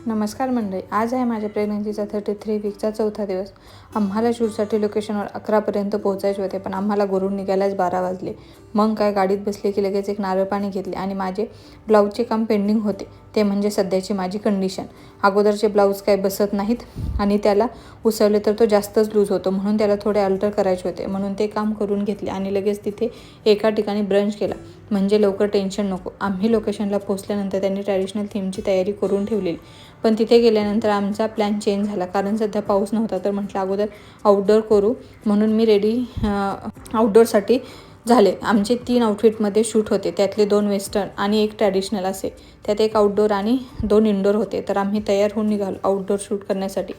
नमस्कार मंडळी, आज आहे माझ्या प्रेग्नन्सीचा 33 वीकचा चौथा दिवस. आम्हाला शूटसाठी लोकेशनवर 11पर्यंत पोहोचायचे होते, पण आम्हाला घरून निघायलाच 12 वाजले. मग काय, गाडीत बसले की लगेच एक नारळ पाणी घेतले आणि माझे ब्लाऊजचे काम पेंडिंग होते, ते म्हणजे सध्याची माझी कंडिशन. अगोदरचे ब्लाऊज काय बसत नाहीत आणि त्याला उसवले तर तो जास्तच लूज होतो, म्हणून त्याला थोडे अल्टर करायचे होते. म्हणून ते काम करून घेतले आणि लगेच तिथे एका ठिकाणी ब्रंच केला, म्हणजे लवकर टेन्शन नको. आम्ही लोकेशनला पोहोचल्यानंतर त्यांनी ट्रॅडिशनल थीमची तयारी करून ठेवलेली, पण तिथे गेल्यानंतर आमचा प्लॅन चेंज झाला, कारण सध्या पाऊस नव्हता. तर म्हटलं अगोदर आउटडोअर करू, म्हणून मी रेडी आउटडोअरसाठी झाले. आमचे 3 आउटफिटमध्ये शूट होते, त्यातले 2 वेस्टर्न आणि 1 ट्रॅडिशनल असे. त्यात 1 आउटडोअर आणि 2 इनडोअर होते. तर आम्ही तयार होऊन निघालो आउटडोअर शूट करण्यासाठी.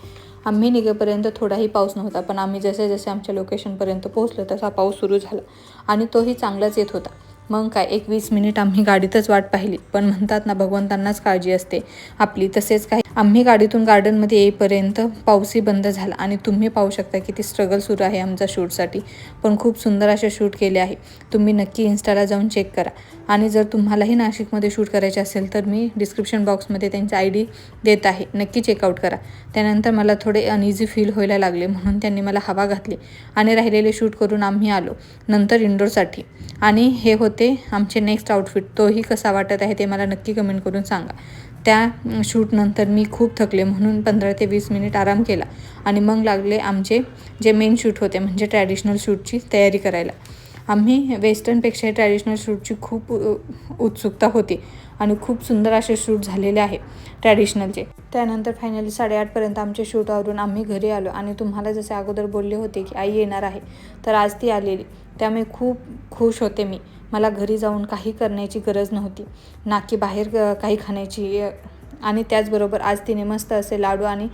आम्ही निघेपर्यंत थोडाही पाऊस नव्हता, पण आम्ही जसे आमच्या लोकेशनपर्यंत पोहोचलो तसा पाऊस सुरू झाला आणि तोही चांगलाच येत होता. मग काय, 20 मिनिट आम्ही गाडीतच वाट पाहिली. पण म्हणतात ना, भगवंतांनाच काळजी असते आपली, तसेच काही. आम्ही गाडीतून गार्डनमध्ये येईपर्यंत पाऊसही बंद झाला आणि तुम्ही पाहू शकता किती स्ट्रगल सुरू आहे आमचा शूटसाठी. पण खूप सुंदर असे शूट केले आहे. तुम्ही नक्की इन्स्टाला जाऊन चेक करा. आणि जर तुम्हालाही नाशिकमध्ये शूट करायचे असेल तर मी डिस्क्रिप्शन बॉक्समध्ये त्यांचा ID देत आहे, नक्की चेकआउट करा. त्यानंतर मला थोडे अनइझी फील व्हायला लागले, म्हणून त्यांनी मला हवा घातली आणि राहिलेले शूट करून आम्ही आलो नंतर इनडोअरसाठी. आणि हे होते आमचे नेक्स्ट आउटफिट. तोही कसा वाटत आहे ते मला नक्की कमेंट करून सांगा. त्या शूटनंतर मी खूप थकले, म्हणून 15 ते 20 मिनिट आराम केला आणि मग लागले आमचे जे मेन शूट होते, म्हणजे ट्रॅडिशनल शूटची तयारी करायला. आम्ही वेस्टर्नपेक्षा ट्रॅडिशनल शूटची खूप उत्सुकता होती आणि खूप सुंदर असे शूट झालेले आहे ट्रॅडिशनलचे. त्यानंतर फायनली 8:30पर्यंत आमचे शूटवरून आम्ही घरी आलो. आणि तुम्हाला जसे अगोदर बोलले होते की आई येणार आहे, तर आज ती आलेली. त्यामुळे खूप खुश होते मी. मला घरी जाऊन काही करण्याची गरज नव्हती, ना की बाहेर काही खाण्याची. आणि त्याचबरोबर आज तिने मस्त असे लाडू आणि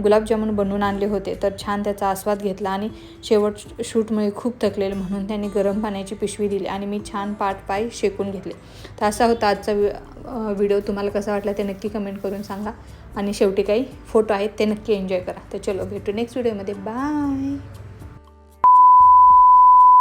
गुलाबजामुन बनवून आणले होते, तर छान त्याचा आस्वाद घेतला. आणि शेवट शूटमुळे खूप थकलेले, म्हणून त्यांनी गरम पाण्याची पिशवी दिली आणि मी छान पाय शेकून घेतले. तर असा होता आजचा व्हिडिओ. तुम्हाला कसा वाटला ते नक्की कमेंट करून सांगा. आणि शेवटी काही फोटो आहेत ते नक्की एन्जॉय करा. तर चलो, भेटू नेक्स्ट व्हिडिओमध्ये. बाय.